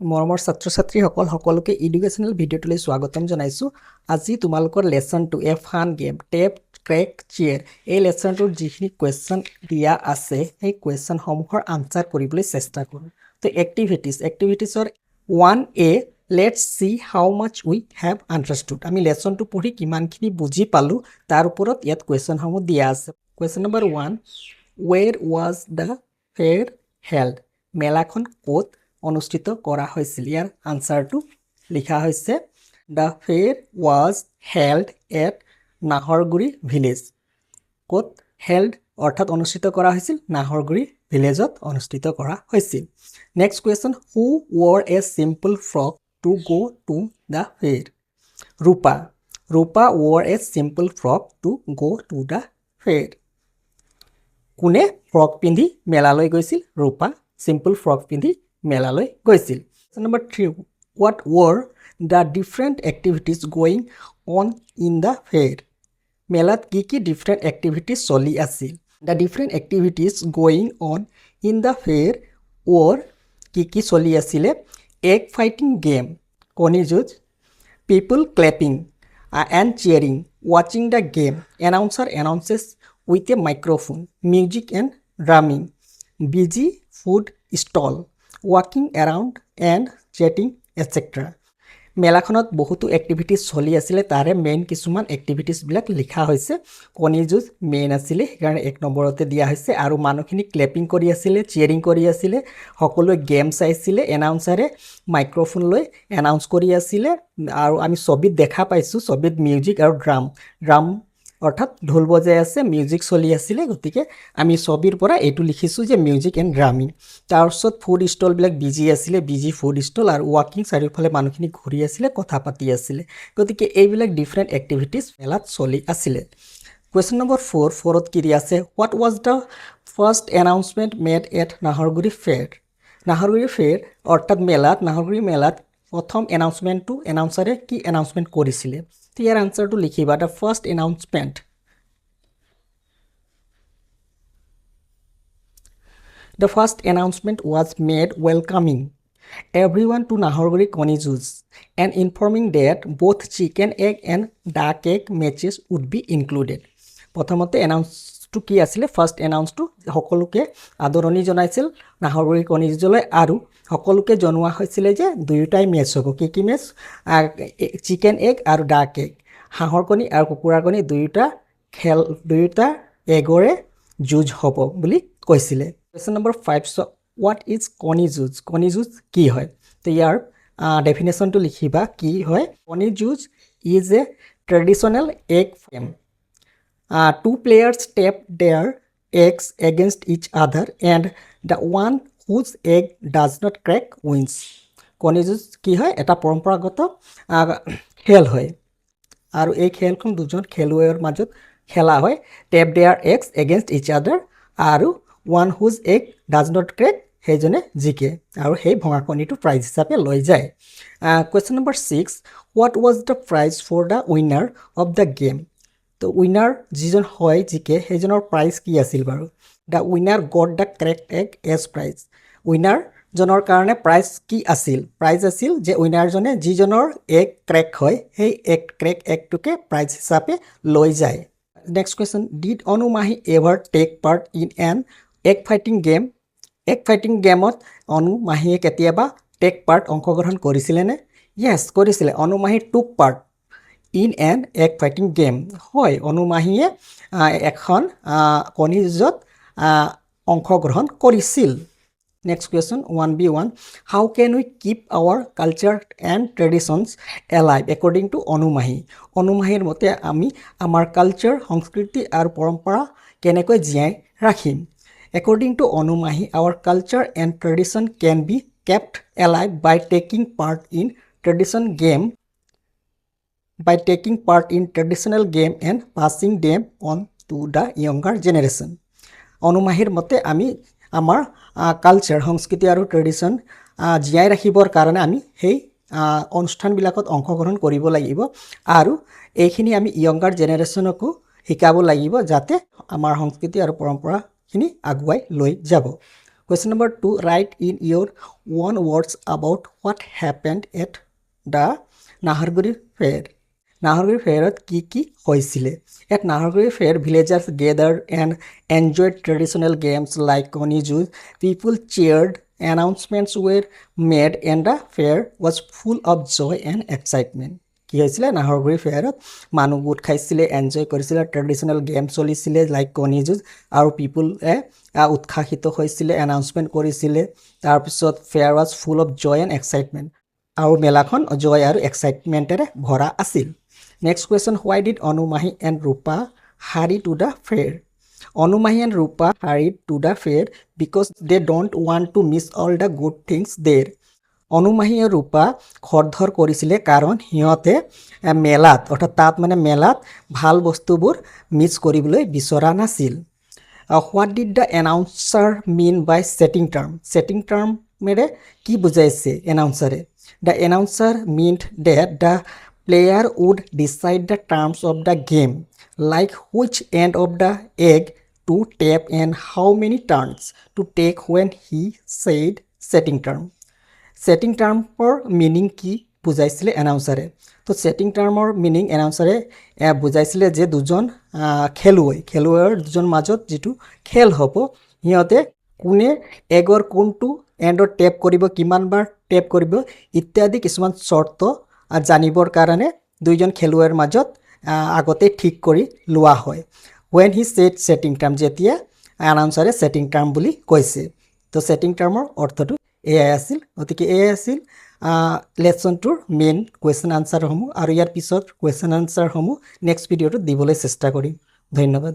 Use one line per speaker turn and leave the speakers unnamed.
মৰমৰ ছাত্ৰ-ছাত্ৰীসকল সকলোকে এডুকেশ্যনেল ভিডিঅ'টোলৈ স্বাগতম জনাইছোঁ। আজি তোমালোকৰ লেসনটো a fun game tape crack cheer এই লেসনটোৰ যিখিনি কুৱেশ্যন দিয়া আছে সেই কুৱেশ্যনসমূহৰ আনসাৰ কৰিবলৈ চেষ্টা কৰোঁ। তো এক্টিভিটিছৰ 1A let's see how much we have understood. আমি লেসনটো পঢ়ি কিমানখিনি বুজি পালোঁ তাৰ ওপৰত ইয়াত কুৱেশ্যনসমূহ দিয়া আছে। Question number 1, where was the fair held? মেলাখন ক'ত অনুষ্ঠিত কৰা হৈছিল? ইয়াৰ আনসাৰটো লিখা হৈছে the fair was held at Naharguri village. ক'ত হেল্ড অৰ্থাৎ অনুষ্ঠিত কৰা হৈছিল? নাহৰগুৰি ভিলেজত অনুষ্ঠিত কৰা হৈছিল। Next question, who wore a simple frock to go' to the fair? Rupa wore a simple frock to go' to the fair. কোনে ফ্ৰক পিন্ধি মেলালৈ গৈছিল? ৰূপা চিম্পল ফ্ৰক পিন্ধি মেলালৈ গৈছিল। Number 3, what were the different activities going on in the fair? মেলাত কি different activities চলি আছিল? The different activities going on in the fair were কি চলি আছিলে? egg fighting game, কণী যুঁজ, people clapping and cheering, watching the game, announcer announces with a microphone, music and drumming, busy food stall, walking around and chatting etc. মেলাখনত বহুতো activities চলি আছিলে, তাৰে main কিছুমান এক্টিভিটিজবিলাক লিখা হৈছে। কণী যুঁজ মেইন আছিলে, সেইকাৰণে 1 নম্বৰতে দিয়া হৈছে। আৰু মানুহখিনি ক্লেপিং কৰি আছিলে, চিয়াৰিং কৰি আছিলে, সকলোৱে গেম চাইছিলে, এনাউন্সাৰে মাইক্ৰফোন লৈ এনাউন্স কৰি আছিলে। আৰু আমি ছবিত দেখা পাইছোঁ, ছবিত মিউজিক আৰু ড্ৰাম অৰ্থাৎ ঢোল বজাই আছে, মিউজিক চলি আছিলে। গতিকে আমি ছবিৰ পৰা এইটো লিখিছোঁ যে মিউজিক এণ্ড ড্ৰামিং। তাৰপিছত ফুড ষ্টলবিলাক বিজি আছিলে, বিজি ফুড ষ্টল, আৰু ৱাকিং, চাৰিওফালে মানুহখিনি ঘূৰি আছিলে, কথা পাতি আছিলে। গতিকে এইবিলাক ডিফাৰেণ্ট এক্টিভিটিজ মেলাত চলি আছিলে। কুৱেশ্যন নম্বৰ 4ত কি দিয়া আছে? What was the first announcement made at Naharguri fair? Naharguri fair অৰ্থাৎ নাহৰগুৰি মেলাত প্ৰথম এনাউন্সমেণ্টটো এনাউন্সাৰে কি এনাউন্সমেণ্ট কৰিছিলে? ইয়াৰ আনসাৰটো লিখিবা। The first announcement, the first announcement was made welcoming everyone to Nahorguri Koni Juice and informing that both chicken egg and duck egg matches would be included. প্ৰথমতে এনাউন্সটো কি আছিলে? ফাৰ্ষ্ট এনাউন্সটো সকলোকে আদৰণি জনাইছিল নাহৰগুৰি কণী যুঁজলৈ, আৰু সকলোকে জনোৱা হৈছিলে যে দুয়োটাই মেচ হ'ব। কি মেচ? চিকেন এগ আৰু ডাক এগ, হাঁহৰ কণী আৰু কুকুৰাৰ কণী দুয়োটা এগৰে যুঁজ হ'ব বুলি কৈছিলে। কুৱেশ্যন নম্বৰ 5, হোৱাট ইজ কণী যুঁজ? কণী যুঁজ কি হয়? তো ইয়াৰ ডেফিনেশ্যনটো লিখিবা। কি হয়? কণী যুঁজ is a traditional egg game. 2 players tap their eggs against each other and the one whose egg does not crack wins. কণী যুঁজ কি হয়? এটা পৰম্পৰাগত খেল হয়, আৰু এই খেলখন দুজন খেলুৱৈৰ মাজত খেলা হয়। Tap their eggs against each other, আৰু ওৱান হুজ এগ ডাজ নট ক্ৰেক, সেইজনে জিকে, আৰু সেই ভঙা কণীটো প্ৰাইজ হিচাপে লৈ যায়। Question number 6, what was the prize for the winner of the game? তো উইনাৰ যিজন হয় জিকে, সেইজনৰ প্ৰাইজ কি আছিল বাৰু? The winner got the crack egg as prize. উইনাৰজনৰ কাৰণে প্ৰাইজ কি আছিল? প্ৰাইজ আছিল যে উইনাৰজনে যিজনৰ এগ ক্ৰেক হয় সেই ক্ৰেক এগটোকে প্ৰাইজ হিচাপে লৈ যায়। Next question, did Anumahi ever take part in an egg fighting game? Egg fighting গেমত অনুমাহিয়ে কেতিয়াবা অংশগ্ৰহণ কৰিছিলেনে? য়েছ, কৰিছিলে। Anumahi took part in an egg fighting game. হয়, অনুমাহিয়ে এখন কণী যুঁজত অংশগ্ৰহণ কৰিছিল। Next question 1B1, how can we keep our culture and traditions alive according to Anumahi? অনুমাহিৰ মতে আমি আমাৰ কালচাৰ, সংস্কৃতি আৰু পৰম্পৰা কেনেকৈ জীয়াই ৰাখিম? According to Anumahi, our culture and tradition can be kept alive by taking part in traditional game and passing them on to the younger generation. অনুমাহিৰ মতে আমি আমাৰ কালচাৰ, সংস্কৃতি আৰু ট্ৰেডিশ্যন জীয়াই ৰাখিবৰ কাৰণে আমি সেই অনুষ্ঠানবিলাকত অংশগ্ৰহণ কৰিব লাগিব, আৰু এইখিনি আমি য়ংগাৰ জেনেৰেশ্যনকো শিকাব লাগিব যাতে আমাৰ সংস্কৃতি আৰু পৰম্পৰাখিনি আগুৱাই লৈ যাব। Question number 2, write in your own words about what happened at the Naharguri Fair. Naharguri Fair কি হয়েছিলে? At Naharguri Fair, villagers gathered and enjoyed traditional games like Konijuz. People cheered, announcements were made, and the fair was full of joy and excitement. কি হৈছিলে নাহৰগুৰি ফেয়াৰত মানুহ গোট খাইছিলে enjoy কৰিছিলে traditional game চলিছিলে like কণী যুঁজ আৰু পিপুলে উৎসাহিত হৈছিলে এনাউন্সমেণ্ট কৰিছিলে তাৰপিছত fair was full of joy and excitement আৰু মেলাখন জয় আৰু এক্সাইটমেণ্টেৰে ভৰা আছিল next question why did Anumahi and Rupa hurry to the fair Anumahi and Rupa hurried to the fair because they don't want to miss all the good things there Anumahi আৰু ৰূপা খৰধৰ কৰিছিলে কাৰণ সিহঁতে মেলাত অৰ্থাৎ তাত মানে মেলাত ভাল বস্তুবোৰ মিছ কৰিবলৈ বিচৰা নাছিল what did the announcer mean by setting টাৰ্মেৰে কি বুজাইছে এনাউন্সাৰে the announcer meant that the player would decide the terms of the game like which end of the egg to tap and how many turns to take when he said setting টাৰ্মৰ meaning কি বুজাইছিলে এনাউন্সাৰে তো setting টাৰ্মৰ meaning এনাউন্সাৰে বুজাইছিলে যে দুজন খেলুৱৈৰ দুজন মাজত যিটো খেল হ'ব সিহঁতে কোনে এগৰ কোনটো এণ্ডৰ টেপ কৰিব কিমানবাৰ টেপ কৰিব ইত্যাদি কিছুমান চৰ্ত জানিবৰ কাৰণে দুইজন খেলুৱৈৰ মাজত আগতে ঠিক কৰি লোৱা হয় when he set setting term যেতিয়া এনাউন্সাৰে ছেটিং টাৰ্ম বুলি কৈছে তো ছেটিং টাৰ্মৰ অৰ্থটো এয়াই আছিল গতিকে এয়াই আছিল লেচনটোৰ মেইন কুৱেশ্যন আনচাৰসমূহ আৰু ইয়াৰ পিছত কুৱেশ্যন আনচাৰসমূহ নেক্সট ভিডিঅ'টোত দিবলৈ চেষ্টা কৰিম ধন্যবাদ